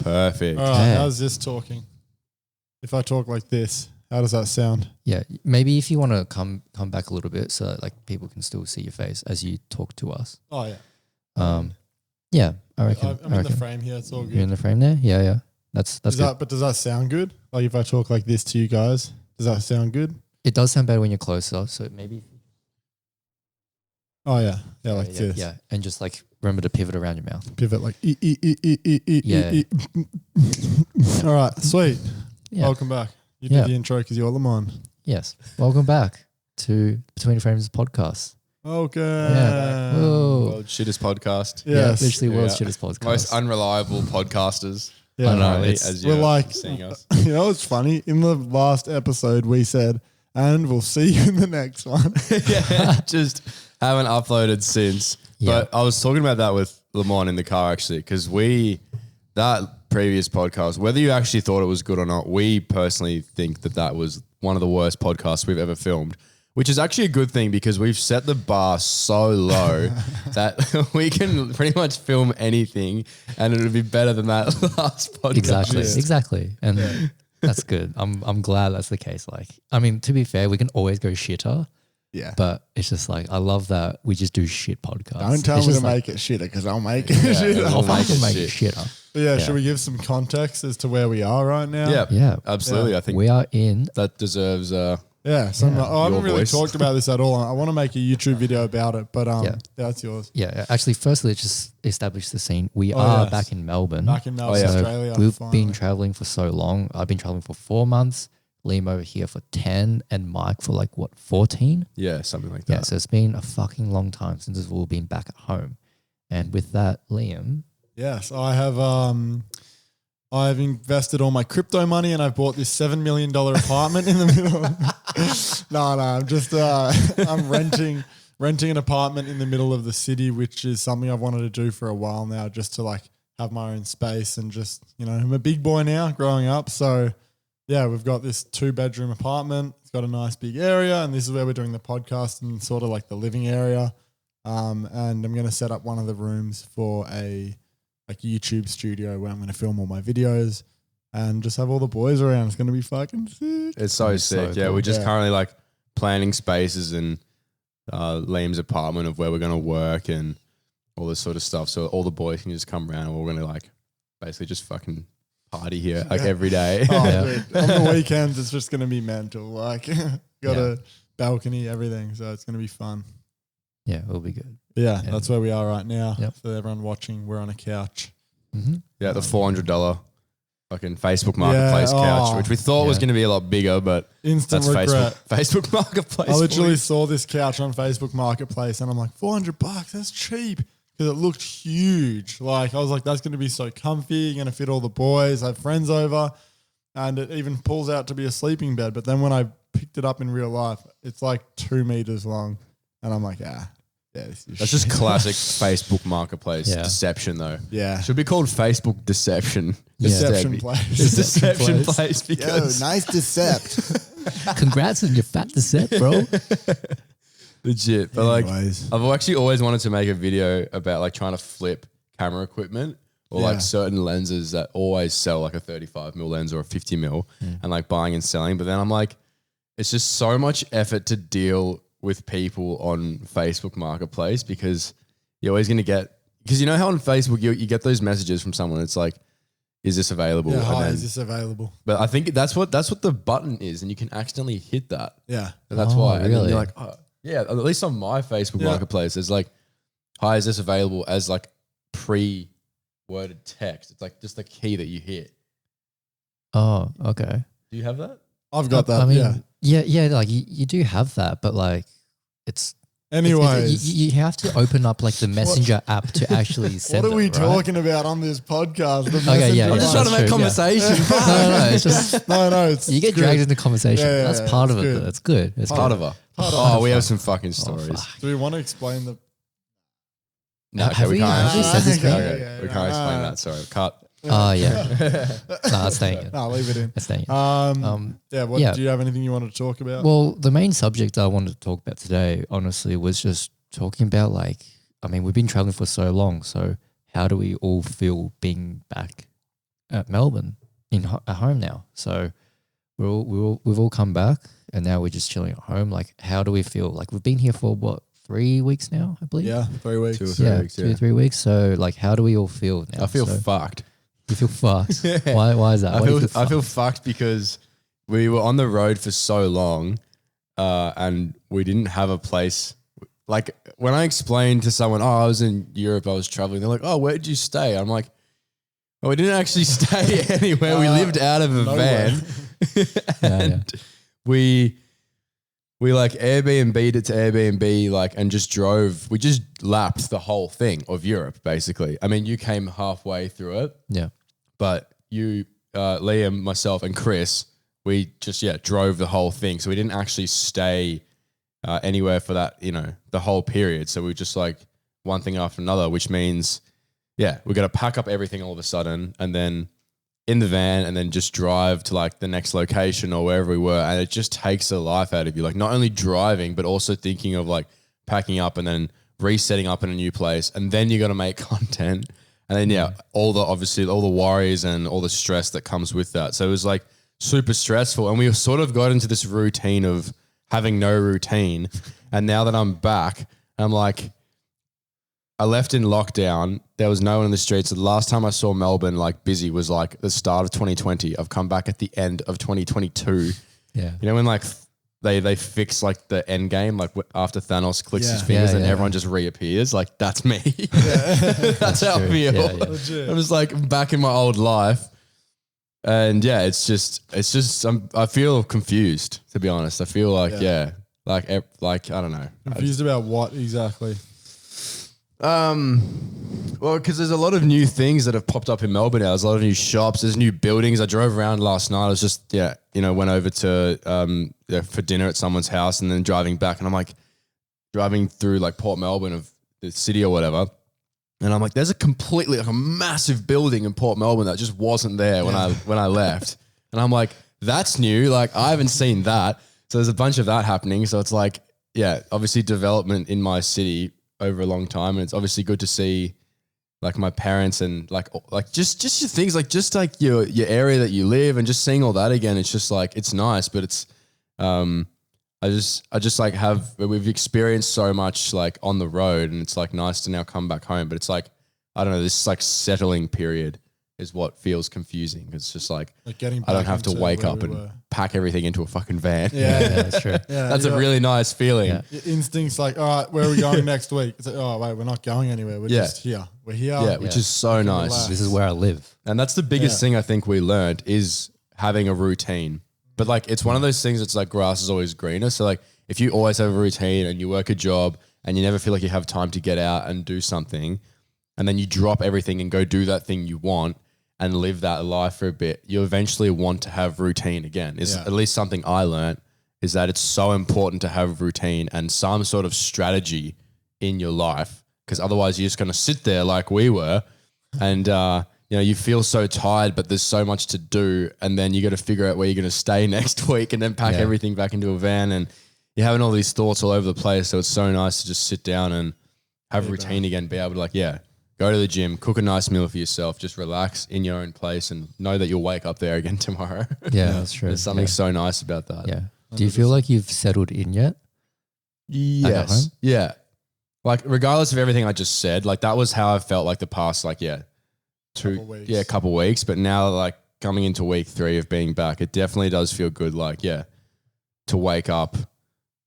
Perfect. All right, how's this talking? If I talk like this, how does that sound? Yeah, maybe if you want to come back a little bit so that, like, people can still see your face as you talk to us. Oh, yeah. Yeah, I reckon. I'm in the frame here. It's all good. You're in the frame there? Yeah. That's good. But does that sound good? Like if I talk like this to you guys, does that sound good? It does sound better when you're closer, so maybe. Oh, yeah. Yeah, like this. Yeah, and just like remember to pivot around your mouth. Pivot like Yeah. All right, sweet. Yeah. Welcome back. You did the intro because you're Limon. Yes. Welcome back to Between the Frames podcast. Okay. Yeah. Whoa. World's shittest podcast. Yes. Yeah, literally world's shittest podcast. Most unreliable podcasters. Yeah. I know. Apparently, It's, as we're you're like, seeing us. you know, it's funny. In the last episode, we said, and we'll see you in the next one. Yeah, just haven't uploaded since. Yeah. But I was talking about that with Limon in the car actually, because that previous podcast, whether you actually thought it was good or not, we personally think that was one of the worst podcasts we've ever filmed, which is actually a good thing because we've set the bar so low that we can pretty much film anything and it would be better than that last podcast. Exactly. And that's good. I'm glad that's the case. Like, I mean, to be fair, we can always go shitter. Yeah. But it's just like, I love that we just do shit podcasts. Don't tell me to make it shitter because I'll make it shitter. I'll fucking make it shitter. Yeah, should we give some context as to where we are right now? Yeah, absolutely. Yeah. I think we are in. that deserves I haven't really voice. talked about this at all. I want to make a YouTube video about it, but that's yours. Yeah, actually, firstly, let's just establish the scene. We are back in Melbourne. Back in Melbourne, Australia. We've finally. been traveling for so long. I've been traveling for 4 months. Liam over here for 10 and Mike for 14? Yeah, something like that. Yeah, so it's been a fucking long time since we've all been back at home. And with that, Liam. Yes, I have I've invested all my crypto money and I've bought this $7 million apartment in the middle. I'm just I'm renting an apartment in the middle of the city, which is something I've wanted to do for a while now, just to have my own space and just, I'm a big boy now growing up. So yeah, we've got this 2-bedroom apartment. It's got a nice big area and this is where we're doing the podcast and sort of like the living area. And I'm going to set up one of the rooms for a YouTube studio where I'm going to film all my videos and just have all the boys around. It's going to be fucking sick. It's so sick. Yeah, cool. we're just currently planning spaces in Liam's apartment of where we're going to work and all this sort of stuff. So all the boys can just come around and we're going to basically just fucking party here every day. Dude, on the weekends, it's just going to be mental. Got a balcony, everything. So it's going to be fun. Yeah, it'll be good. Yeah, that's where we are right now. Yep. For everyone watching, we're on a couch. Mm-hmm. Yeah, the $400 fucking Facebook Marketplace couch, which we thought was going to be a lot bigger, but instant that's regret. Facebook Marketplace. I literally saw this couch on Facebook Marketplace and I'm like, $400, that's cheap. Because it looked huge. I was like, that's going to be so comfy. You're going to fit all the boys. I have friends over and it even pulls out to be a sleeping bed. But then when I picked it up in real life, it's 2 meters long. And I'm like, this is That's just classic Facebook Marketplace deception, though. Yeah. Should be called Facebook Deception. Deception place. It's Deception place because nice decept. Congrats on your fat descent, bro. legit. But Anyways. I've actually always wanted to make a video about trying to flip camera equipment or certain lenses that always sell a 35mm lens or a 50mm and buying and selling. But then I'm like, it's just so much effort to deal with people on Facebook Marketplace because you're always going to get, because you know how on Facebook you get those messages from someone. It's like, is this available? Yeah, hi, is this available? But I think that's what the button is, and you can accidentally hit that. Yeah. And that's why. And then really? you're like, yeah, at least on my Facebook Marketplace, there's hi, is this available as pre-worded text. It's just the key that you hit. Oh, okay. Do you have that? I've got that. I mean, yeah, you do have that, but it's anyways. You have to open up the Messenger app to actually send what are we it, right? talking about on this podcast? I'm just trying to make conversation. No, it's just it's you get good. dragged into conversation. Yeah, that's part of it. good. Though. It's good. It's Part good. of her. We have some fucking stories. Do we want to explain the? No, Have we we can't. actually said this before? Okay, we can't explain that. Sorry, cut. Oh yeah. No, it's staying in. No, leave it in. It's staying in. Do you have anything you want to talk about? Well, the main subject I wanted to talk about today, honestly, was just talking about we've been traveling for so long. So how do we all feel being back at Melbourne at home now. So we've all come back, and now we're just chilling at home. Like, how do we feel? Like, we've been here for what, 3 weeks now, I believe. Yeah, 3 weeks. 2 or 3 weeks. 2 or 3 weeks. So, like, how do we all feel now? I feel fucked. You feel fucked. Yeah. Why is that? I feel fucked because we were on the road for so long, and we didn't have a place. Like, when I explained to someone, I was in Europe, I was traveling, they're like, where did you stay? I'm like, we didn't actually stay anywhere. We lived out of a van. And we like Airbnb'd it to Airbnb, like, and just drove. We just lapped the whole thing of Europe, basically. I mean, you came halfway through it. Yeah. But you, Liam, myself, and Chris, we just, drove the whole thing. So we didn't actually stay anywhere for that, the whole period. So we were just like one thing after another, which means, we're going to pack up everything all of a sudden and then in the van and then just drive to like the next location or wherever we were. And it just takes the life out of you. Like, not only driving, but also thinking of like packing up and then resetting up in a new place. And then you got to make content. And then, all the worries and all the stress that comes with that. So it was like super stressful. And we sort of got into this routine of having no routine. And now that I'm back, I'm like, I left in lockdown. There was no one in the streets. The last time I saw Melbourne like busy was like the start of 2020. I've come back at the end of 2022. Yeah. You know, when like they fix like the end game, like after Thanos clicks his fingers and everyone just reappears. Like, that's me. That's how I feel. Legit. I'm just like back in my old life. And it's just I feel confused, to be honest. I feel like, like I don't know. Confused about what exactly? Well, because there's a lot of new things that have popped up in Melbourne now. There's a lot of new shops. There's new buildings. I drove around last night. I was just, went over to for dinner at someone's house and then driving back. And I'm like driving through like Port Melbourne of the city or whatever. And I'm like, there's a massive building in Port Melbourne that just wasn't there when I left. And I'm like, that's new. Like, I haven't seen that. So there's a bunch of that happening. So it's like, obviously development in my city over a long time. And it's obviously good to see like my parents and like just your things, like just like your area that you live and just seeing all that again. It's just like, it's nice, but it's, I just like we've experienced so much like on the road and it's like nice to now come back home. But it's like, I don't know, this like settling period is what feels confusing. It's just like getting back I don't have to into wake where up we and were. pack everything into a fucking van. Yeah, that's true. That's a really nice feeling. Yeah. Your instinct's like, all right, where are we going next week? It's like, oh, wait, we're not going anywhere. We're just here. We're here. Yeah, which is so nice. relax. This is where I live. And that's the biggest thing I think we learned is having a routine. But like, it's one of those things that's like grass is always greener. So like, if you always have a routine and you work a job and you never feel like you have time to get out and do something, and then you drop everything and go do that thing you want and live that life for a bit, you eventually want to have routine again. Is at least something I learned, is that it's so important to have routine and some sort of strategy in your life, because otherwise you're just going to sit there like we were and, you feel so tired, but there's so much to do. And then you got to figure out where you're going to stay next week and then pack everything back into a van, and you're having all these thoughts all over the place. So it's so nice to just sit down and have routine again, be able to like, go to the gym, cook a nice meal for yourself, just relax in your own place and know that you'll wake up there again tomorrow. Yeah, that's true. There's something so nice about that. Yeah. Do you feel like you've settled in yet? Yes. home? Yeah. Like, regardless of everything I just said, like that was how I felt like the past, like, Couple weeks. a couple weeks. But now, like coming into week 3 of being back, it definitely does feel good. Like, to wake up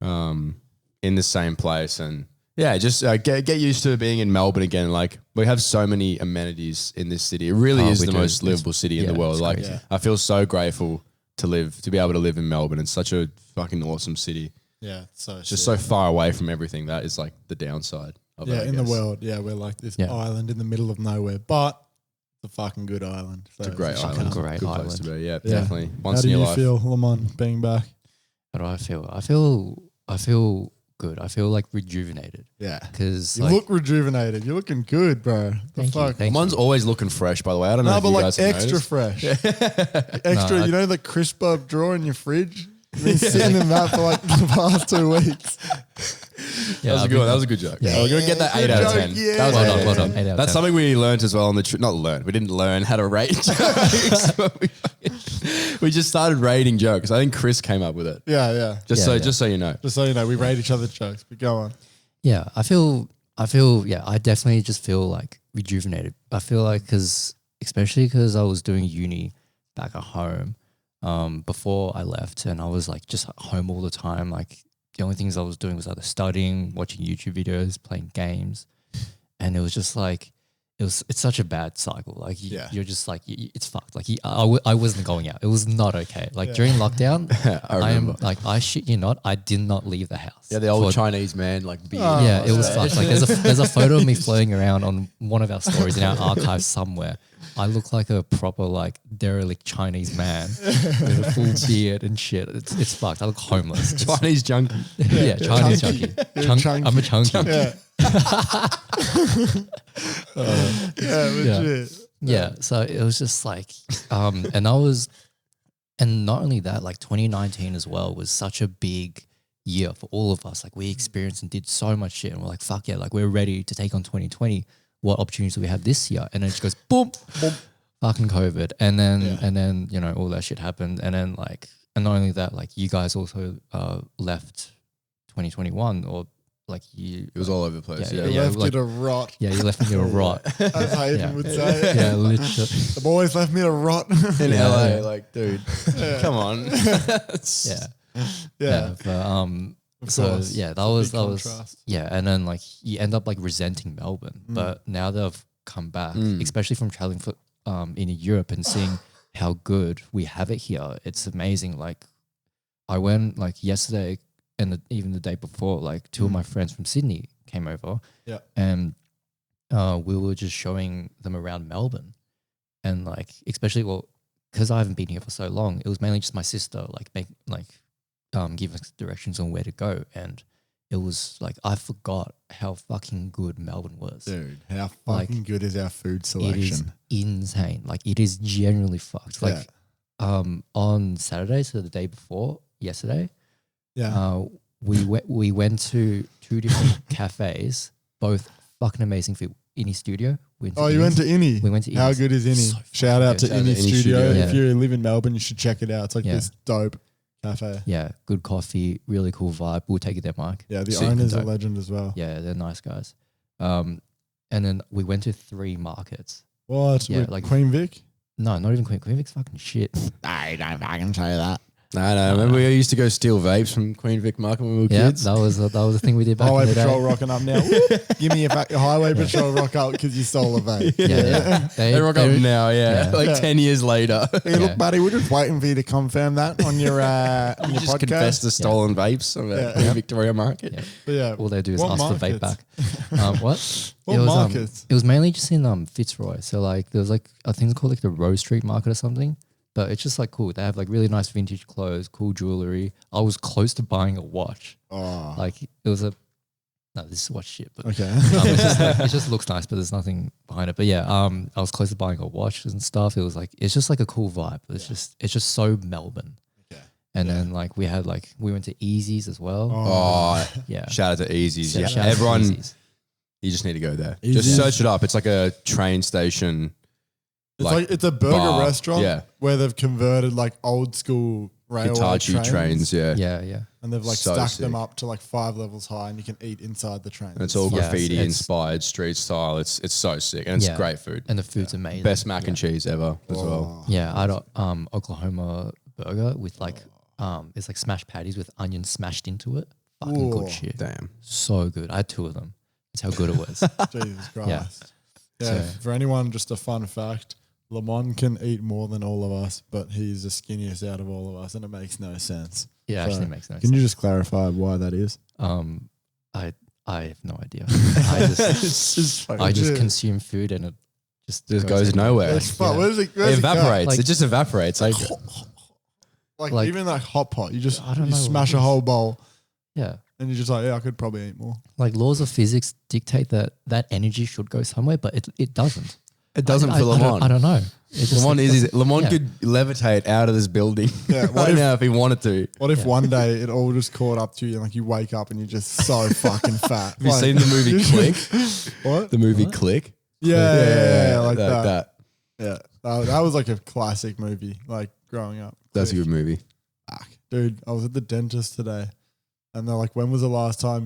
in the same place and just get used to being in Melbourne again. Like, we have so many amenities in this city. It really is the most livable city in the world. Like, I feel so grateful to be able to live in Melbourne. It's such a fucking awesome city. Yeah, so It's just so far away from everything. That is like the downside of it. yeah, I in the guess. world. Yeah, we're like this island in the middle of nowhere, but it's a fucking good island. So It's a great fucking island. great Good place to island. be. Yeah, definitely. Once How do in your you life. feel, Limon, being back? How do I feel? I feel good. I feel like rejuvenated Yeah. because You look rejuvenated. You're looking good, bro. The fuck? Mine's always looking fresh, by the way. I don't know No, if but you like guys have extra noticed. fresh. Extra, No, you know the crisper drawer in your fridge? You've been sitting in that for like the past 2 weeks. That was a good one. That was a good joke. Yeah. We're going to get that 8 out of 10. Yeah. That was Well 8 done, out well of 10. done. 8 out of That's 10. something we learned as well on the not learn. We didn't learn how to rate jokes. We just started rating jokes. I think Chris came up with it. Yeah. Just Yeah. so you know. Just so you know, we rate each other's jokes. But go on. Yeah, I definitely just feel like rejuvenated. I feel like especially because I was doing uni back at home before I left, and I was like just at home all the time. Like the only things I was doing was either studying, watching YouTube videos, playing games, and it was just like it's such a bad cycle. Like you're just like it's fucked. Like I wasn't going out. It was not okay. Like during lockdown, I shit you not, I did not leave the house. Yeah, the old Chinese man like beard. Yeah, it was fucked. Like there's a photo of me floating around on one of our stories in our archive somewhere. I look like a proper like derelict Chinese man with a full beard and shit. It's fucked. I look homeless. Chinese junkie. Yeah, Chinese junkie. I'm a chunky. Yeah. Legit. Yeah, so it was just like, and not only that, like 2019 as well was such a big year for all of us. Like we experienced and did so much shit, and we're like, fuck yeah, like we're ready to take on 2020. What opportunities do we have this year? And then it just goes boom, boom, fucking COVID, and then you know all that shit happened, and then like, and not only that, like you guys also left 2021 or. Like you, it was all over the place. Yeah, left you to rot. Yeah, you left me to rot. As Hayden would say. Yeah, literally. The boys left me to rot in LA. Like, dude, come on. Yeah. But, so yeah, that was yeah, and then like you end up like resenting Melbourne, but now that I've come back, especially from traveling for in Europe and seeing how good we have it here, it's amazing. Like I went like yesterday. And even the day before, like two of my friends from Sydney came over, and we were just showing them around Melbourne, and like especially because I haven't been here for so long, it was mainly just my sister give us directions on where to go, and it was like I forgot how fucking good Melbourne was. Dude, how fucking good is our food selection? It is insane. Like it is genuinely fucked. Like on Saturday, so the day before yesterday. Yeah. We went to two different cafes, both fucking amazing for Innie Studio. You went to Innie? We went to Innie. How good is Innie? So Shout out to Innie Studio. Yeah. If you live in Melbourne, you should check it out. It's like this dope cafe. Yeah, good coffee, really cool vibe. We'll take it there, Mike. Yeah, the owner's a legend as well. Yeah, they're nice guys. And then we went to 3 markets. What? Yeah, with like Queen Vic? No, not even Queen Vic's fucking shit. I don't fucking say that. No. Remember we used to go steal vapes from Queen Vic Market when we were kids? That was the thing we did back in Highway the Patrol day. rocking up now. Give me your Highway Patrol rock up because you stole a vape. Yeah. They rock up now, like 10 years later. Hey, look, buddy, we're just waiting for you to confirm that on your just podcast. confessed to stolen vapes on the Victoria Market. Yeah. But yeah, All they do is what ask for vape markets? back. What? What markets? It was mainly just in Fitzroy. So like there was like a thing called like the Rose Street Market or something. But it's just like cool. They have like really nice vintage clothes, cool jewelry. I was close to buying a watch. Oh. Like it was this is watch shit. But Okay. it just looks nice, but there's nothing behind it. But yeah, I was close to buying a watch and stuff. It was like it's just like a cool vibe. It's just so Melbourne. Okay. And then like we went to Easy's as well. Oh, Yeah. shout out to Easy's. Yeah. Shout out to Everyone, Easy's. you just need to go there. Easy's. Just search it up. It's like a train station. It's a burger bar. restaurant where they've converted like old school railway Hitachi trains. Yeah. And they've like So stacked sick. them up to like 5 levels high and you can eat inside the train. And it's all Yeah, graffiti it's- inspired, street style. It's so sick. And it's Yeah. great food. And the food's amazing. Best mac and cheese ever as well. Yeah, I had a Oklahoma burger with like it's like smashed patties with onions smashed into it. Fucking Ooh. good shit. Damn. So good. I had 2 of them. That's how good it was. Jesus Christ. Yeah. So- For anyone, just a fun fact. Limon can eat more than all of us, but he's the skinniest out of all of us, and it makes no sense. Yeah, So, actually makes no Can sense. you just clarify why that is? I have no idea. I just consume food and it just Goes nowhere. That's fun. Yeah. Where's It where's evaporates. Like- It just evaporates. Like, Like even like hot pot, you just I don't you know smash what a it is. whole bowl Yeah. and you're just like, yeah, I could probably eat more. Like laws of physics dictate that energy should go somewhere, but it doesn't. It doesn't for Limon. I don't know. Limon could levitate out of this building right now if he wanted to. What if one day it all just caught up to you and like you wake up and you're just so fucking fat? Have you seen the movie Click? What? The movie Click? Yeah, like that. that. Yeah, that was like a classic movie, like growing up. That's a good movie. Fuck. Dude, I was at the dentist today and they're like, when was the last time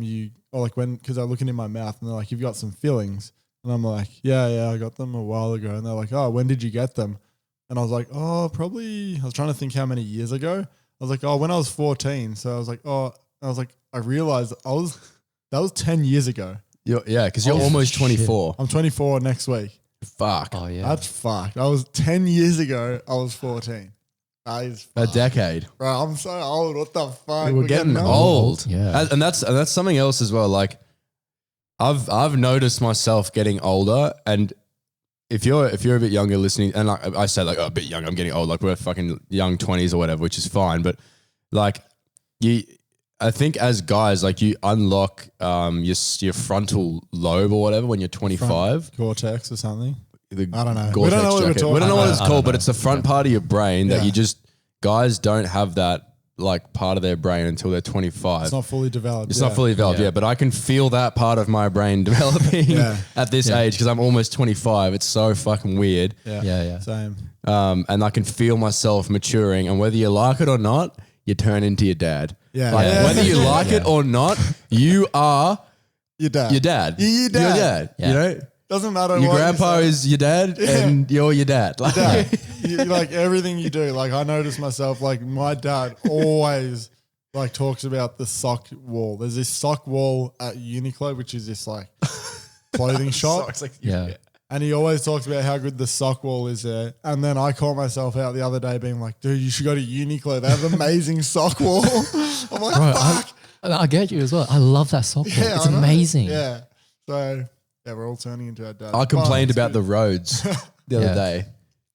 because I'm looking in my mouth and they're like, you've got some fillings. And I'm like, yeah, I got them a while ago. And they're like, oh, when did you get them? And I was like, oh, probably, I was trying to think how many years ago. I was like, oh, when I was 14. So I was like, I realized that was 10 years ago. Because you're almost 24. I'm 24 next week. Fuck. Oh, yeah. That's fucked. I was 10 years ago, I was 14. That is A decade. Bro, I'm so old. What the fuck? We're getting old. Yeah. And that's something else as well. Like, I've noticed myself getting older, and if you're a bit younger listening, and like I say, like a bit younger, I'm getting old, like we're fucking young 20s or whatever, which is fine. But like I think as guys, like you unlock your frontal lobe or whatever when you're 25. Cortex or something. I don't know. We don't know what we're talking about. We don't know what it's called, but it's the front part of your brain that Yeah. guys don't have that like part of their brain until they're 25. It's not fully developed. It's not fully developed, but I can feel that part of my brain developing at this age because I'm almost 25. It's so fucking weird. Yeah. Same. And I can feel myself maturing, and whether you like it or not, you turn into your dad. Yeah. Like, whether you like it or not, you are Your dad. your dad. You're your dad. You're your dad. Yeah. You know? Doesn't matter Your what grandpa you say. is your dad and you're your dad. Like, Dad. You like everything you do. Like I notice myself, like my dad always like talks about the sock wall. There's this sock wall at Uniqlo, which is this like clothing shop. Socks, like, Yeah. And he always talks about how good the sock wall is there. And then I caught myself out the other day being like, dude, you should go to Uniqlo. They have amazing sock wall. I'm like, Bro, fuck. I get you as well. I love that sock ball. It's I know. amazing. Yeah. So yeah, we're all turning into our dad. I complained about the roads the other day.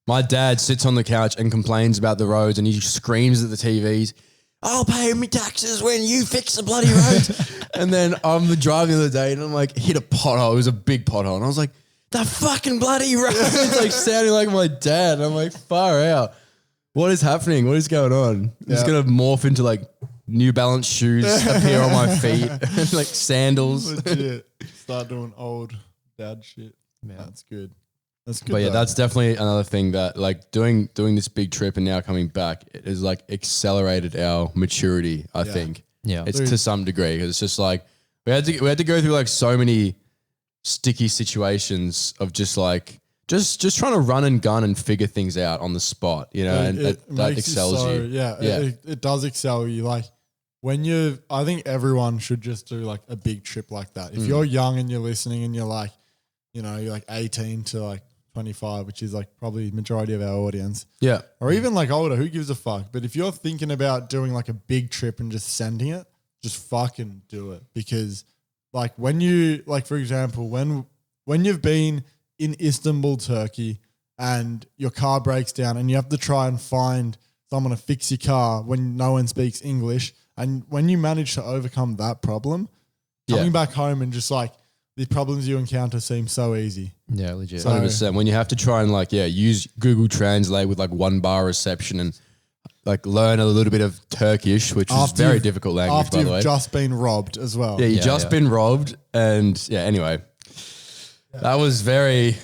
My dad sits on the couch and complains about the roads, and he screams at the TVs, I'll pay me taxes when you fix the bloody roads. And then I'm driving the other day and I'm like, hit a pothole. It was a big pothole. And I was like, the fucking bloody road. It's like sounding like my dad. And I'm like, far out. What is happening? What is going on? It's going to morph into like New Balance shoes appear on my feet, like sandals. Legit. Start doing old dad shit. Yeah. That's good. That's good. But yeah, though. that's definitely another thing that like doing this big trip and now coming back, it has like accelerated our maturity, I think. Yeah. It's to some degree because it's just like we had to go through like so many sticky situations of just like just trying to run and gun and figure things out on the spot, you know, and that makes excels you. Yeah, Yeah. it does excel you. Like I think everyone should just do like a big trip like that. If you're young and you're listening and you're like, you know, you're like 18 to like 25, which is like probably the majority of our audience. Yeah. Or even like older, who gives a fuck? But if you're thinking about doing like a big trip and just sending it, just fucking do it. Because like when you, like for example, when you've been in Istanbul, Turkey, and your car breaks down and you have to try and find someone to fix your car when no one speaks English, and when you manage to overcome that problem, coming back home and just like the problems you encounter seem so easy. Yeah, legit. 100%. When you have to try and like, use Google Translate with like 1 bar reception and like learn a little bit of Turkish, which is After very you've- difficult language, After by the way. you've just been robbed as well. Yeah, you've been robbed. And anyway, that was very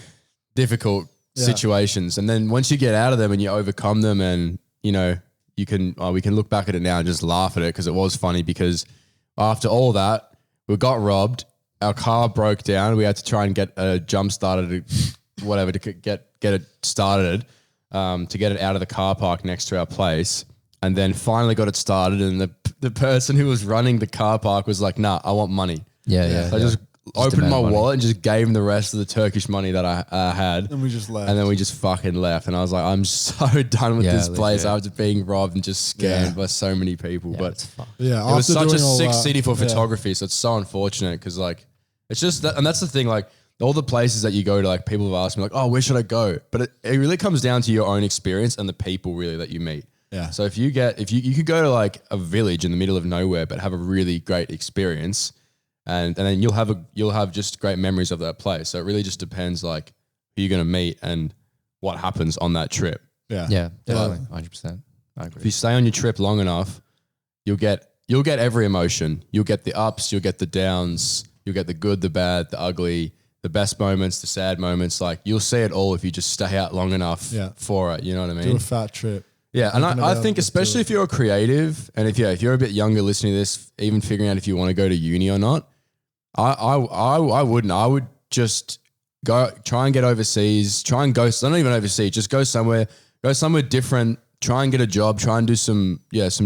difficult situations. And then once you get out of them and you overcome them and, you know, we can look back at it now and just laugh at it because it was funny because after all that, we got robbed. Our car broke down. We had to try and get a jump started, whatever, to get it started, to get it out of the car park next to our place. And then finally got it started. And the person who was running the car park was like, nah, I want money. Yeah. So I just opened my demand money. wallet and just gave him the rest of the Turkish money that I had. And we just left. And then we just fucking left. And I was like, I'm so done with this place after being robbed and just scammed by so many people. But It's fucked. yeah, it was after such a doing all sick that, city for photography. So it's so unfortunate because like, it's just that, and that's the thing, like all the places that you go to, like people have asked me like, oh, where should I go? But it really comes down to your own experience and the people really that you meet. Yeah. So if you could go to like a village in the middle of nowhere, but have a really great experience and then you'll have just great memories of that place. So it really just depends like who you're going to meet, and what happens on that trip. Yeah. Yeah, definitely. 100%. I agree. If you stay on your trip long enough, you'll get every emotion. You'll get the ups, you'll get the downs, you'll get the good, the bad, the ugly, the best moments, the sad moments. Like you'll see it all if you just stay out long enough for it. You know what I mean? Do a fat trip. Yeah, and I think especially if you're a creative and if you're a bit younger listening to this, even figuring out if you want to go to uni or not, I wouldn't. I would just try and get overseas, try and go, not even overseas, just go somewhere different, try and get a job, try and do some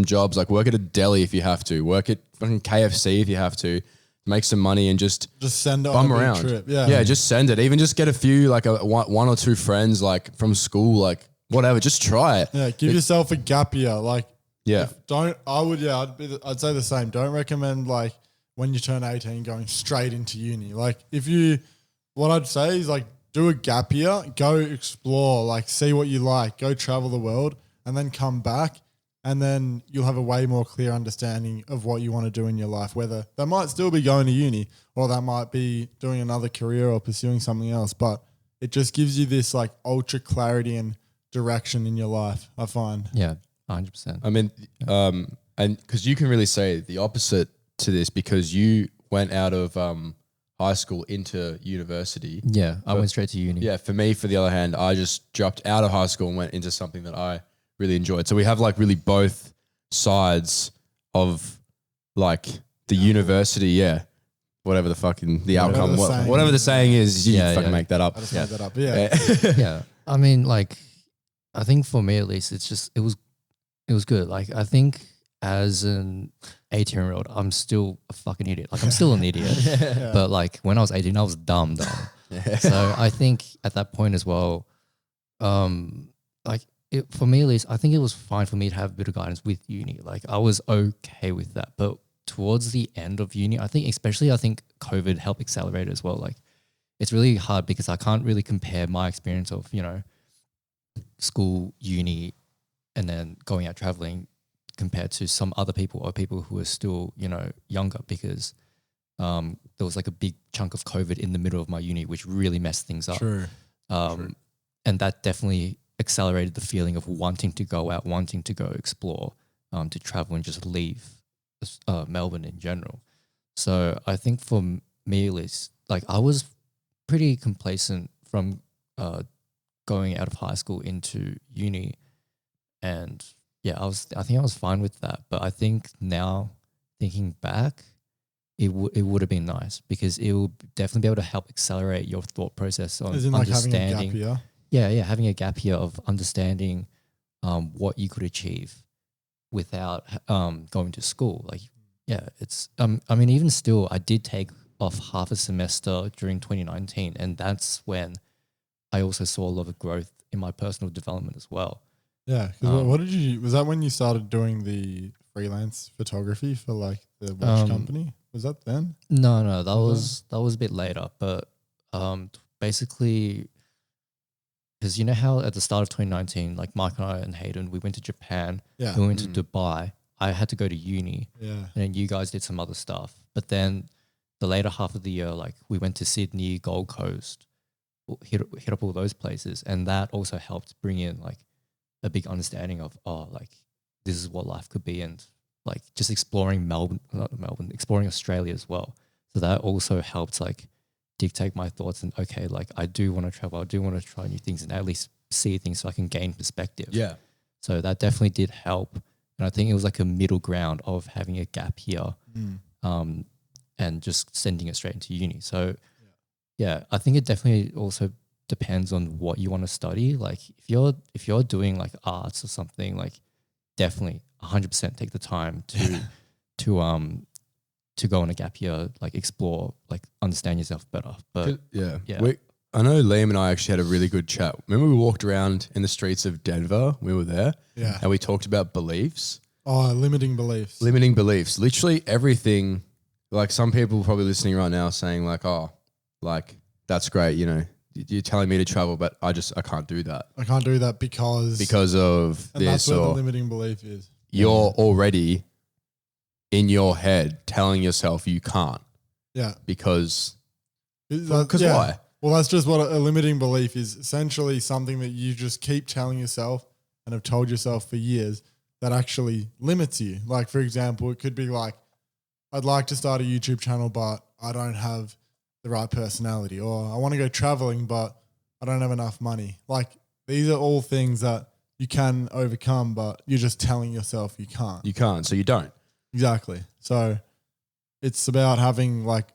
jobs, like work at a deli if you have to, work at fucking KFC if you have to, make some money and just send it bum on a around. big trip. Yeah. Yeah, just send it. Even just get a few, like one or two friends, like from school, like whatever, just try it. Yeah, give yourself a gap year. Like, yeah. I'd say the same. Don't recommend like when you turn 18 going straight into uni. Like what I'd say is like do a gap year, go explore, like see what you like, go travel the world and then come back. And then you'll have a way more clear understanding of what you want to do in your life, whether that might still be going to uni or that might be doing another career or pursuing something else. But it just gives you this like ultra clarity and direction in your life, I find. Yeah, 100%. I mean, and because you can really say the opposite to this because you went out of high school into university. Yeah, I went straight to uni. Yeah, for me, for the other hand, I just dropped out of high school and went into something that I really enjoyed. So we have like really both sides of like the university, whatever the fucking the outcome, whatever the saying is, you fucking make that up. I just made that up. Yeah. I mean, like, I think for me at least, it was good. Like, I think as an 18-year-old, I'm still a fucking idiot. Like, I'm still an idiot. But like when I was 18, I was dumb. So I think at that point as well, like, for me at least, I think it was fine for me to have a bit of guidance with uni. Like I was okay with that. But towards the end of uni, I think COVID helped accelerate it as well. Like it's really hard because I can't really compare my experience of, school, uni, and then going out traveling compared to some other people or people who are still, younger because there was like a big chunk of COVID in the middle of my uni, which really messed things up. True. And that definitely accelerated the feeling of wanting to go out, wanting to go explore, to travel and just leave Melbourne in general. So I think for me, at least, like I was pretty complacent from going out of high school into uni, and I think I was fine with that. But I think now, thinking back, it would have been nice because it will definitely be able to help accelerate your thought process on Isn't like understanding. having a gap year? Yeah, having a gap year of understanding what you could achieve without going to school. Like, it's I mean, even still, I did take off half a semester during 2019, and that's when I also saw a lot of growth in my personal development as well. Yeah. Was that when you started doing the freelance photography for like the watch company? Was that then? No, that was a bit later, but basically, because you know how at the start of 2019, like Mike and I and Hayden, we went to Japan, we went to Dubai. I had to go to uni, and then you guys did some other stuff. But then the later half of the year, like we went to Sydney, Gold Coast, hit up all those places, and that also helped bring in like a big understanding of like this is what life could be, and like just exploring exploring Australia as well. So that also helped like dictate my thoughts and okay, like I do want to travel, I do want to try new things and at least see things so I can gain perspective. Yeah. So that definitely did help. And I think it was like a middle ground of having a gap year and just sending it straight into uni. So I think it definitely also depends on what you want to study. Like if you're doing like arts or something, like definitely 100% take the time to go on a gap year, like explore, like understand yourself better. But I know Liam and I actually had a really good chat. Remember we walked around in the streets of Denver? We were there. Yeah. And we talked about beliefs. Oh, limiting beliefs. Limiting beliefs. Literally everything. Like some people probably listening right now saying like, oh, like that's great. You're telling me to travel, but I can't do that. I can't do that because of and this. that's where the limiting belief is. You're already in your head telling yourself you can't. Yeah. Because Why? Well, that's just what a limiting belief is. Essentially something that you just keep telling yourself and have told yourself for years that actually limits you. Like, for example, it could be like, I'd like to start a YouTube channel, but I don't have the right personality, or I want to go traveling, but I don't have enough money. Like, these are all things that you can overcome, but you're just telling yourself you can't. You can't, so you don't. Exactly. So it's about having like,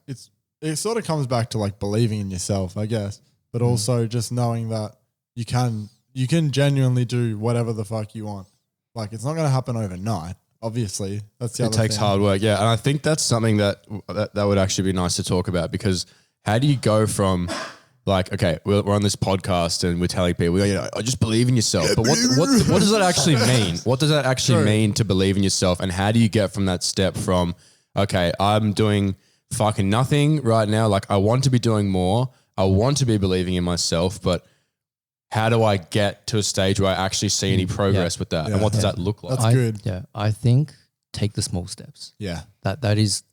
it sort of comes back to like believing in yourself, I guess, but also just knowing that you can genuinely do whatever the fuck you want. Like, it's not going to happen overnight. Obviously, that's the other thing. It takes hard work, yeah. And I think that's something that would actually be nice to talk about, because how do you go from like, okay, we're on this podcast and we're telling people, I just believe in yourself. But what does that actually mean? What does that actually mean to believe in yourself? And how do you get from that step from, okay, I'm doing fucking nothing right now. Like, I want to be doing more. I want to be believing in myself, but how do I get to a stage where I actually see any progress with that? And what does that look like? That's good. Yeah, I think take the small steps. Yeah. That is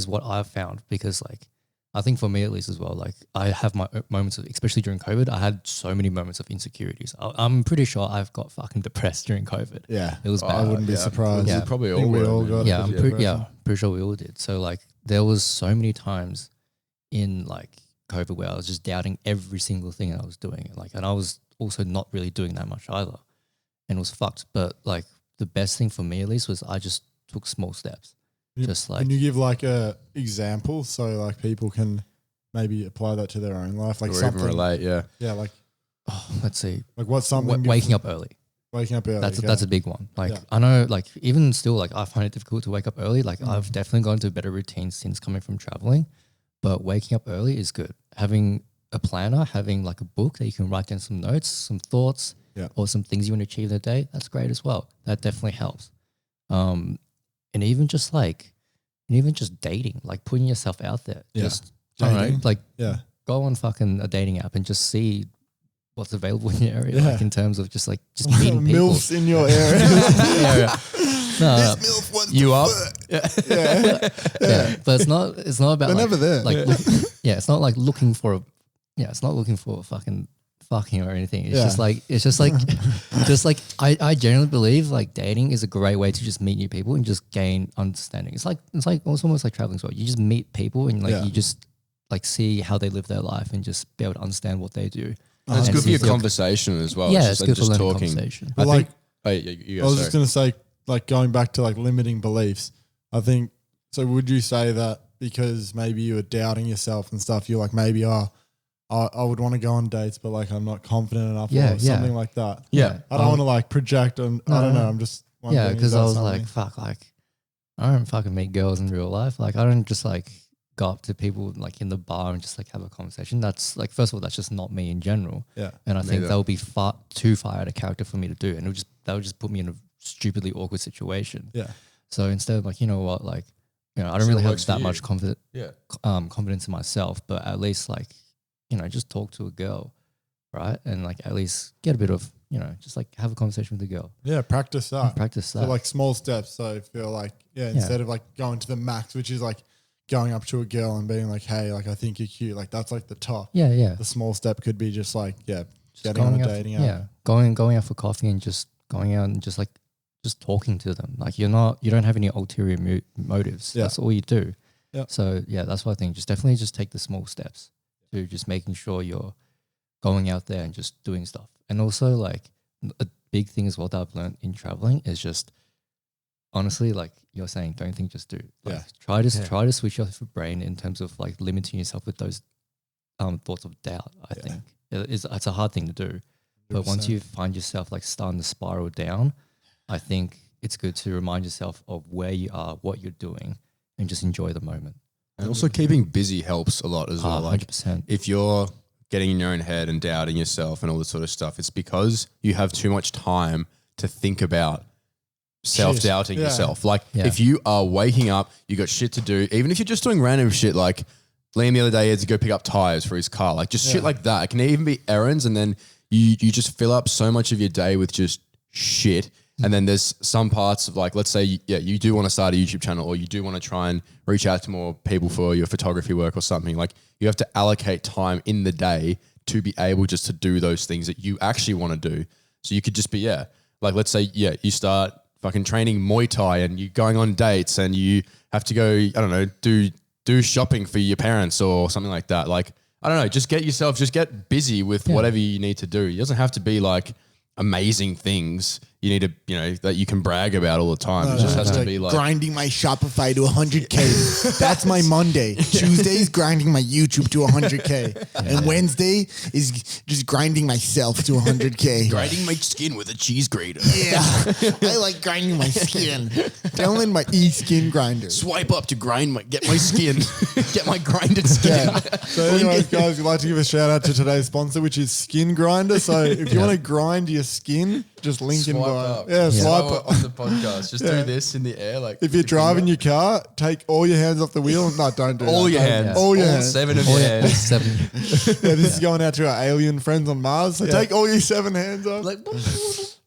what I've found, because like, I think for me at least as well, like I have my moments of, especially during COVID, I had so many moments of insecurities. I'm pretty sure I've got fucking depressed during COVID. Yeah. It was bad. I wouldn't be surprised. Yeah. Probably all we all were, got Yeah, pretty sure we all did. So like, there was so many times in like COVID where I was just doubting every single thing I was doing. And I was also not really doing that much either, and it was fucked. But like, the best thing for me at least was I just took small steps. Just like, can you give like a example so like people can maybe apply that to their own life, like or something even relate, yeah, like let's see, like what's something waking up early. Waking up early. That's a big one. Like, I know, like even still, like I find it difficult to wake up early. Like I've definitely gone to a better routine since coming from traveling, but waking up early is good. Having a planner, having like a book that you can write down some notes, some thoughts, or some things you want to achieve in the day, that's great as well. That definitely helps. And even just dating, like putting yourself out there. Yeah. Just, I don't know, like go on fucking a dating app and just see what's available in your area, like in terms of just meeting people. MILFs in your area. No, This MILF wants you up? Yeah. But it's not about They're like, never there. Like, it's not like looking for fucking or anything. It's just like I generally believe like dating is a great way to just meet new people and just gain understanding. It's almost like traveling as well. You just meet people and like you just like see how they live their life and just be able to understand what they do. And it's good for your conversation as well. Yeah, it's good for just learning talking. conversation. But like, I was just going to say, like going back to like limiting beliefs, I think, so would you say that because maybe you were doubting yourself and stuff, you're like, maybe, I would want to go on dates, but like I'm not confident enough or something like that. Yeah. I don't want to like project on, I don't know. I'm just wondering. Yeah, because I was like, fuck, like I don't fucking meet girls in real life. Like I don't just like go up to people like in the bar and just like have a conversation. That's like, first of all, that's just not me in general. Yeah. And I think that would be too far out of character for me to do. And that would just put me in a stupidly awkward situation. Yeah. So instead of like, you know what, like, I don't really have that much confidence in myself, but at least like, just talk to a girl, right? And like at least get a bit of, just like have a conversation with a girl. Yeah, practice that. So like small steps. So I feel like, instead of like going to the max, which is like going up to a girl and being like, hey, like I think you're cute. Like that's like the top. Yeah, yeah. The small step could be just like, just getting on a dating app. Yeah, going out for coffee and just going out and just like, just talking to them. Like you don't have any ulterior motives. Yeah. That's all you do. Yeah. So yeah, that's what I think. Just definitely just take the small steps to just making sure you're going out there and just doing stuff. And also like a big thing as well that I've learned in traveling is just honestly, like you're saying, don't think, just do. Like, try to switch off your brain in terms of like limiting yourself with those thoughts of doubt. I think it's a hard thing to do, but 100%. Once you find yourself like starting to spiral down, I think it's good to remind yourself of where you are, what you're doing, and just enjoy the moment. And also keeping busy helps a lot as well. 100%. If you're getting in your own head and doubting yourself and all this sort of stuff, it's because you have too much time to think about self-doubting yourself. Like if you are waking up, you got shit to do, even if you're just doing random shit, like Liam the other day had to go pick up tires for his car, like just shit like that. It can even be errands, and then you just fill up so much of your day with just shit. And then there's some parts of like, let's say, you do want to start a YouTube channel, or you do want to try and reach out to more people for your photography work or something. Like you have to allocate time in the day to be able just to do those things that you actually want to do. So you could just be, like let's say, you start fucking training Muay Thai and you're going on dates and you have to go, I don't know, do shopping for your parents or something like that. Like, I don't know, just get busy with whatever you need to do. It doesn't have to be like amazing things you need to, that you can brag about all the time. It just has to be like grinding my Shopify to 100K. That's my Monday. Tuesday's grinding my YouTube to 100K. And Wednesday is just grinding myself to 100K. grinding my skin with a cheese grater. Yeah. I like grinding my skin. Download my e-skin grinder. Swipe up to get my skin, get my grinded skin. Yeah. So anyways, guys, we'd like to give a shout out to today's sponsor, which is Skin Grinder. So if you want to grind your skin, just link in bio. Yeah, swipe up on the podcast. Just do this in the air. Like if you're driving your car, take all your hands off the wheel. No, don't do all that. Your hands. All your hands. 7 of your hands. 7. Yeah, this is going out to our alien friends on Mars. So take all your 7 hands off.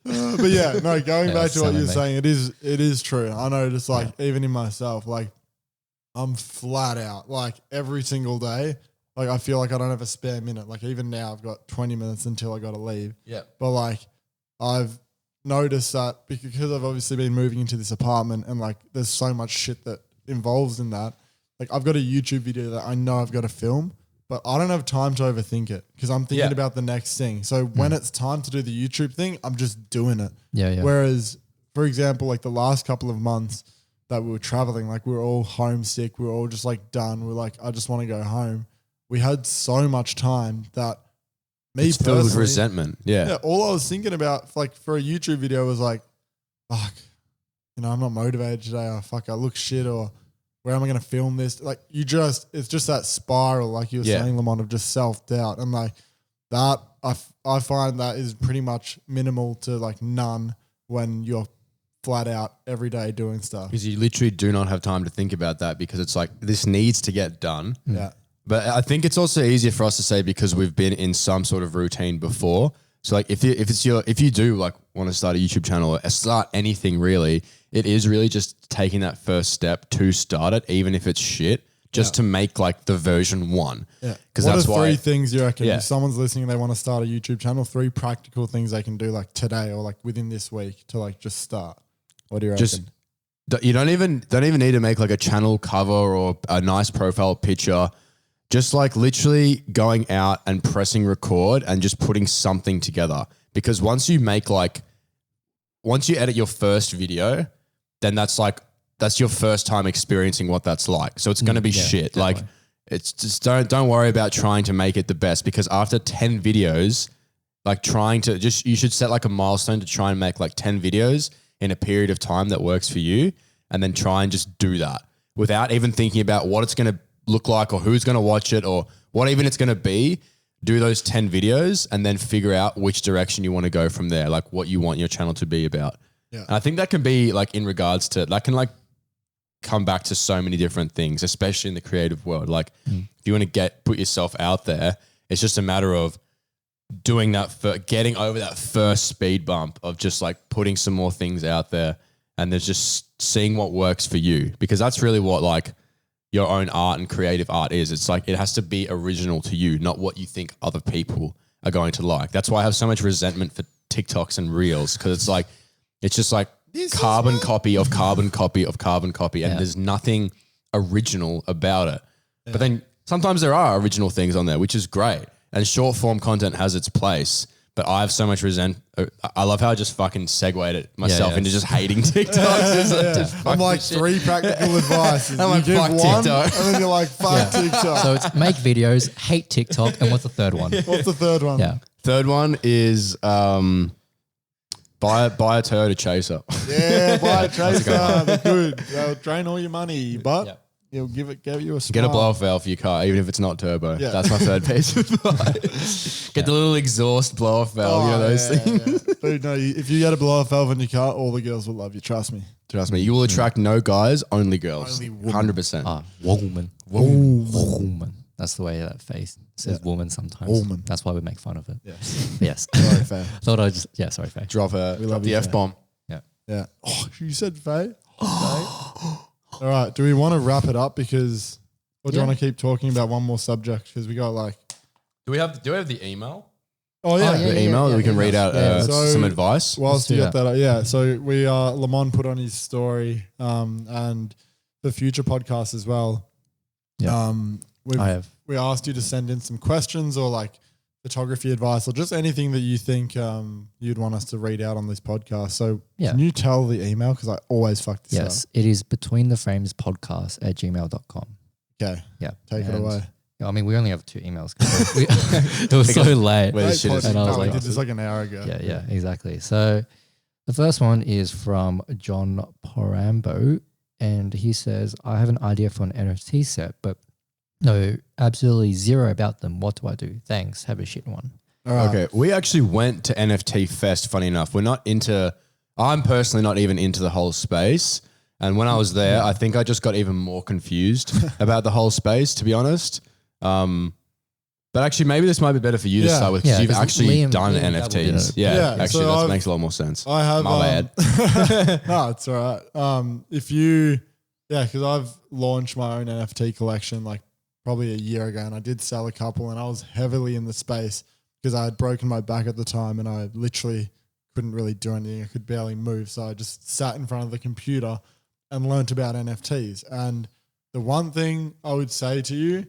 But yeah, no, going back to what you're saying, it is true. I know, just like even in myself, like I'm flat out, like every single day. Like I feel like I don't have a spare minute. Like even now I've got 20 minutes until I got to leave. Yeah. But like I've noticed that because I've obviously been moving into this apartment and like there's so much shit that involves in that. Like I've got a YouTube video that I know I've got to film, but I don't have time to overthink it because I'm thinking about the next thing. So when it's time to do the YouTube thing, I'm just doing it. Yeah. Whereas, for example, like the last couple of months that we were traveling, like we were all homesick. We were all just like done. We're like, I just want to go home. We had so much time that me it's filled with personally, resentment. Yeah. All I was thinking about, like for a YouTube video, was like, fuck, I'm not motivated today. Or fuck, I look shit. Or where am I going to film this? Like it's just that spiral, like you were saying, Limon, of just self-doubt. And like that, I find that is pretty much minimal to like none when you're flat out every day doing stuff. Because you literally do not have time to think about that because it's like, this needs to get done. Yeah. But I think it's also easier for us to say because we've been in some sort of routine before. So like if you do like want to start a YouTube channel or start anything really, it is really just taking that first step to start it, even if it's shit, just to make like the version 1. Yeah. Because what that's are 3 things you reckon if someone's listening and they want to start a YouTube channel, 3 practical things they can do like today or like within this week to like just start? What do you reckon? You don't even need to make like a channel cover or a nice profile picture. Just like literally going out and pressing record and just putting something together. Because once you edit your first video, then that's your first time experiencing what that's like. So it's going to be shit. Definitely. Like it's just don't worry about trying to make it the best because after 10 videos, like you should set like a milestone to try and make like 10 videos in a period of time that works for you and then try and just do that without even thinking about what it's going to look like or who's going to watch it or what even it's going to be. Do those 10 videos and then figure out which direction you want to go from there, like what you want your channel to be about. Yeah. And I think that can be like in regards to, that can like come back to so many different things, especially in the creative world. Like if you want to put yourself out there, it's just a matter of doing that, getting over that first speed bump of just like putting some more things out there and then just seeing what works for you, because that's really what like your own art and creative art is. It's like, it has to be original to you, not what you think other people are going to like. That's why I have so much resentment for TikToks and Reels. Cause it's like, it's just like carbon copy of carbon copy of carbon copy. And there's nothing original about it. Yeah. But then sometimes there are original things on there, which is great. And short form content has its place. But I have so much I love how I just fucking segued it myself into just hating TikToks. I'm like 3 practical advice. I'm like, fuck TikTok. And then you're like, fuck TikTok. So it's make videos, hate TikTok, and what's the third one? What's the third one? Yeah. Third one is buy a Toyota Chaser. Yeah, buy a Chaser. They're good. They'll drain all your money, but it'll give you a smile. Get a blow-off valve for your car, even if it's not turbo. Yeah. That's my third piece of advice. Get the little exhaust blow-off valve, those things. Yeah. Dude, no, if you get a blow-off valve in your car, all the girls will love you. Trust me. Trust me. You will attract no guys, only girls. Only 100%. Woman. Woman. That's the way that face says woman sometimes. Woman. That's why we make fun of it. Yes. Yes. Sorry, Faye. Sorry, Faye. Drop the F-bomb. Yeah. Yeah. Oh, you said Faye? All right. Do we want to wrap it up? Because Or do you want to keep talking about one more subject? Because we got like... Do we have the email? Oh, yeah. The email that we can read out some advice. Whilst you get that, so we Limon put on his story and the future podcast as well. Yeah. We asked you to send in some questions or like photography advice or just anything that you think you'd want us to read out on this podcast. So can you tell the email? Because I always fuck this up. Yes, it is betweentheframespodcast@gmail.com. Okay. Yeah. Take it away. I mean, we only have 2 emails. It was so late. And I was like, did this like an hour ago. Yeah, exactly. So the first one is from John Porambo, and he says, I have an idea for an NFT set, but no, absolutely zero about them. What do I do? Thanks. Have a shit one. Okay. We actually went to NFT Fest, funny enough. I'm personally not even into the whole space. And when I was there, I think I just got even more confused about the whole space, to be honest. But actually, maybe this might be better for you to start with because you've actually done NFTs. Yeah, actually, so that makes a lot more sense. I have. My bad. No, it's all right. Because I've launched my own NFT collection like probably a year ago, and I did sell a couple, and I was heavily in the space because I had broken my back at the time, and I literally couldn't really do anything. I could barely move, so I just sat in front of the computer and learnt about NFTs. And the one thing I would say to you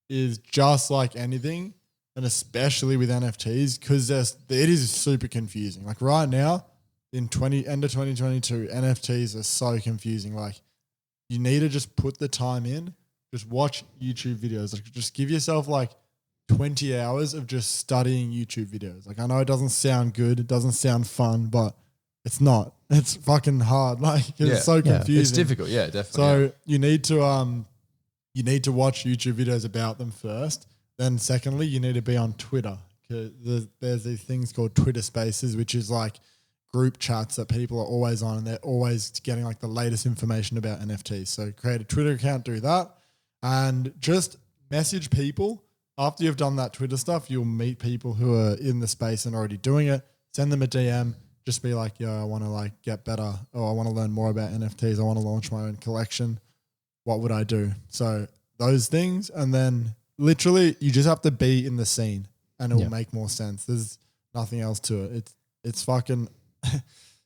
is just like anything, and especially with NFTs, because it is super confusing. Like right now, end of 2022, NFTs are so confusing. Like you need to just put the time in, just watch YouTube videos. Like just give yourself like 20 hours of just studying YouTube videos. Like I know it doesn't sound good, it doesn't sound fun, but it's not. It's fucking hard. Like it's so confusing. It's difficult. Yeah, definitely. So you need to watch YouTube videos about them first. Then secondly, you need to be on Twitter. There's these things called Twitter Spaces, which is like group chats that people are always on, and they're always getting like the latest information about NFTs. So create a Twitter account, do that, and just message people. After you've done that Twitter stuff, you'll meet people who are in the space and already doing it. Send them a DM. Just be like, yo, I want to like get better, or I want to learn more about NFTs. I want to launch my own collection. What would I do? So those things, and then literally you just have to be in the scene, and it will make more sense. There's nothing else to it. It's fucking. You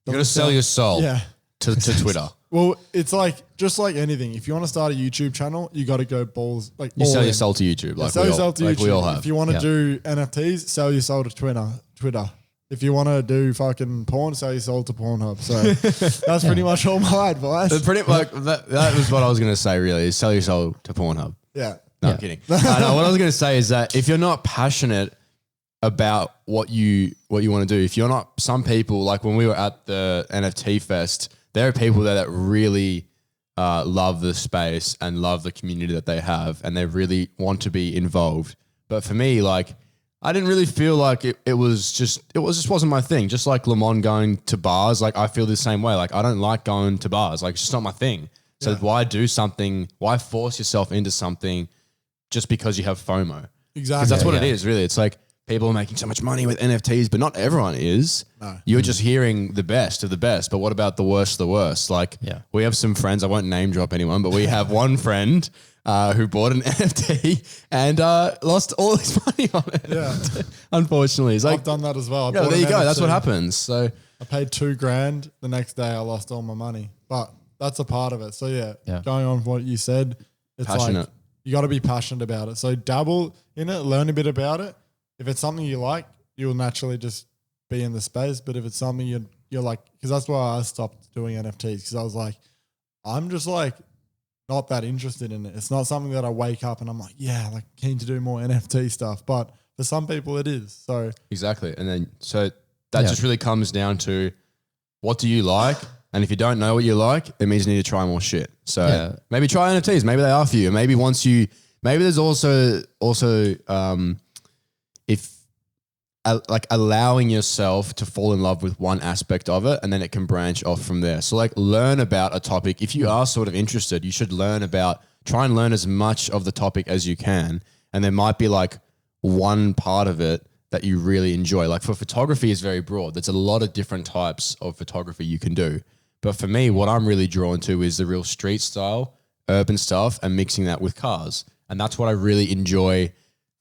got to sell your soul. To Twitter. Well, it's like just like anything. If you want to start a YouTube channel, you got to go balls like you sell your soul to YouTube, like we all have. If you want to do NFTs, sell your soul to Twitter. If you want to do fucking porn, sell your soul to Pornhub. So that's pretty much all my advice. That was what I was going to say. Really, is sell your soul to Pornhub. Yeah. No, I'm kidding. No, what I was going to say is that if you're not passionate about what you want to do, if you're not, some people, like when we were at the NFT Fest, there are people there that really love the space and love the community that they have, and they really want to be involved. But for me, like, I didn't really feel like it just wasn't my thing. Just like Limon going to bars, like I feel the same way. Like I don't like going to bars. Like it's just not my thing. So why do something? Why force yourself into something just because you have FOMO? Exactly. Because that's what it is, really. It's like people are making so much money with NFTs, but not everyone is. No. You're just hearing the best of the best. But what about the worst of the worst? Like we have some friends, I won't name drop anyone, but we have one friend who bought an NFT and lost all his money on it. Yeah. Unfortunately. It's like, I've done that as well. Yeah, there you go. That's what happens. So I paid $2,000. The next day I lost all my money. But that's a part of it. So going on what you said, it's passionate. like you got to be passionate about it. So dabble in it, learn a bit about it. If it's something you like, you'll naturally just be in the space. But if it's something you're like, because that's why I stopped doing NFTs, because I was like, I'm just like not that interested in it. It's not something that I wake up and I'm like, yeah, like keen to do more NFT stuff. But for some people it is. So exactly. And then so that just really comes down to what do you like? And if you don't know what you like, it means you need to try more shit. So maybe try NFTs. Maybe they are for you. Maybe maybe there's also if like allowing yourself to fall in love with one aspect of it, and then it can branch off from there. So like learn about a topic. If you are sort of interested, you should try and learn as much of the topic as you can. And there might be like one part of it that you really enjoy. Like for photography is very broad. There's a lot of different types of photography you can do. But for me, what I'm really drawn to is the real street style urban stuff and mixing that with cars. And that's what I really enjoy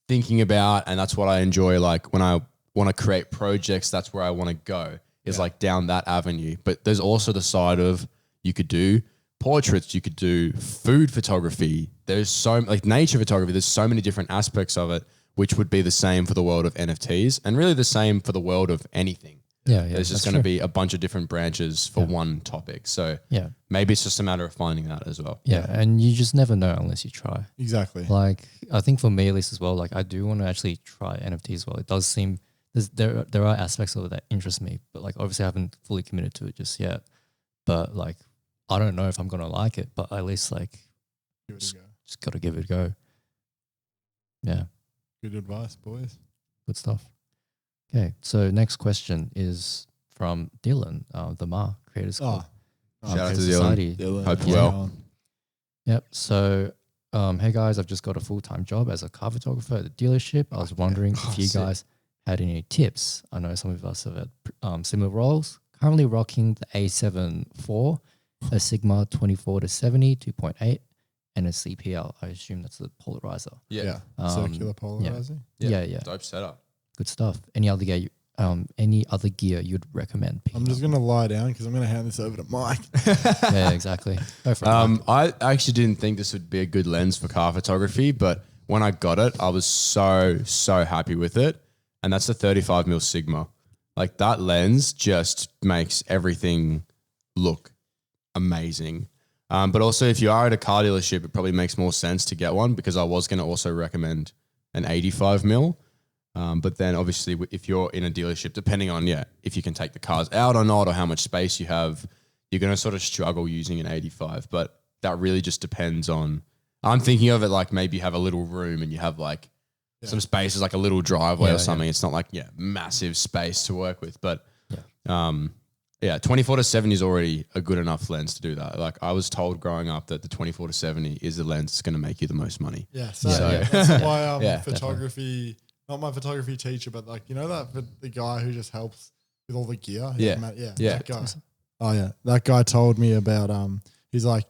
thinking about. And that's what I enjoy, like when I want to create projects, that's where I want to go, is like down that avenue. But there's also the side of, you could do portraits, you could do food photography. There's so like nature photography. There's so many different aspects of it, which would be the same for the world of NFTs and really the same for the world of anything. Yeah, There's just going to be a bunch of different branches for one topic. So maybe it's just a matter of finding that as well. Yeah, and you just never know unless you try. Exactly. Like I think for me at least as well, like I do want to actually try NFTs as well. It does seem there are aspects of it that interest me, but like obviously I haven't fully committed to it just yet. But like I don't know if I'm gonna like it, but at least like just gotta give it a go. Yeah. Good advice, boys. Good stuff. Okay, so next question is from Dylan, the Ma Creators Club. Shout out to Society. Dylan. Hope you're well. Yep. So, hey guys, I've just got a full-time job as a car photographer at the dealership. I was wondering if you guys had any tips. I know some of us have had similar roles. Currently rocking the A7 IV, a Sigma 24-70 2.8, and a CPL. I assume that's the polarizer. Yeah. Circular polarizing. Yeah. Dope setup. Good stuff. Any other gear you'd recommend? I'm just going to lie down because I'm going to hand this over to Mike. Yeah, exactly. Go for it. I actually didn't think this would be a good lens for car photography, but when I got it, I was so happy with it. And that's the 35mm Sigma. Like that lens just makes everything look amazing. But also if you are at a car dealership, it probably makes more sense to get one, because I was going to also recommend an 85mm. But then obviously if you're in a dealership, depending on, if you can take the cars out or not, or how much space you have, you're going to sort of struggle using an 85. But that really just depends on, I'm thinking of it like maybe you have a little room and you have like some spaces, like a little driveway or something. It's not like, massive space to work with. But 24-70 is already a good enough lens to do that. Like I was told growing up that the 24-70 is the lens that's going to make you the most money. Yeah. So that's why photography... Definitely. Not my photography teacher, but like, you know, the guy who just helps with all the gear. That guy. Oh yeah. That guy told me about, he's like,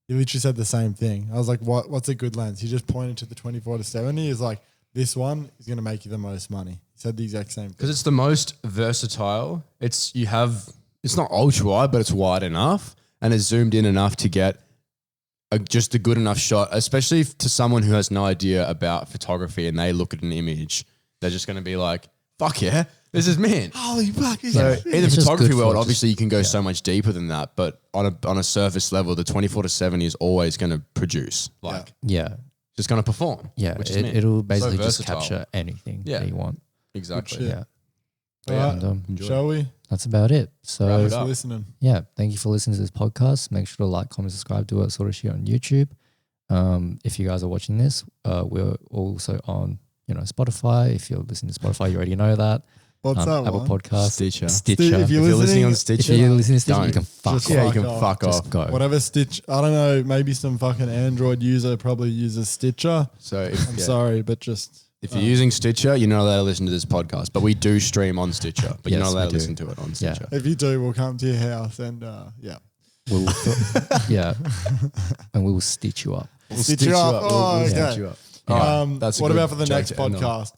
he literally said the same thing. I was like, what's a good lens? He just pointed to the 24-70. He's like, this one is going to make you the most money. He said the exact same thing. Because it's the most versatile. It's not ultra wide, but it's wide enough and it's zoomed in enough to get just a good enough shot, especially to someone who has no idea about photography and they look at an image, they're just going to be like, fuck yeah, this is mint. Holy fuck. So in the photography world, obviously you can go so much deeper than that, but on a surface level, the 24-70 is always going to produce. Just going to perform. Yeah, it'll basically just capture anything that you want. Exactly. Yeah. And, shall we? That's about it. So thanks for listening. Yeah, thank you for listening to this podcast. Make sure to like, comment, subscribe, do that sort of shit on YouTube. If you guys are watching this, we're also on Spotify. If you're listening to Spotify, you already know that. What's that Apple one? Podcast, Stitcher. If you're listening on Stitcher, you can fuck off. You can fuck off. Just go. Whatever Stitch, I don't know, maybe some fucking Android user probably uses Stitcher. So I'm sorry, but just... If you're using Stitcher, you're not allowed to listen to this podcast, but we do stream on Stitcher, but you're not allowed to listen to it on Stitcher. If you do, we'll come to your house and We'll and we will stitch you up. We'll stitch you up. We'll stitch you up. What about for the next podcast?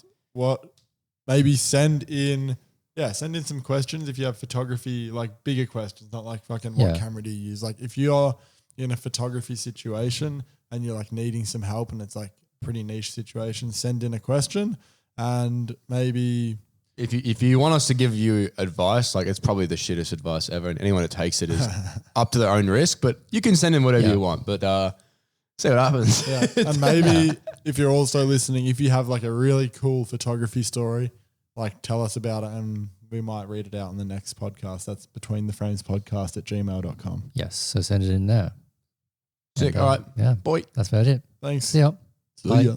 Maybe send in some questions if you have photography, like bigger questions, not like fucking what camera do you use? Like if you're in a photography situation and you're like needing some help and it's like pretty niche situation, send in a question and maybe... If you want us to give you advice, like it's probably the shittest advice ever, and anyone that takes it is up to their own risk, but you can send in whatever you want, but see what happens. Yeah. And maybe if you're also listening, if you have like a really cool photography story, like tell us about it and we might read it out in the next podcast. That's betweentheframespodcast@gmail.com. Yes, so send it in there. Sick. All right. Yeah. Boy. That's about it. Thanks. See ya. See ya.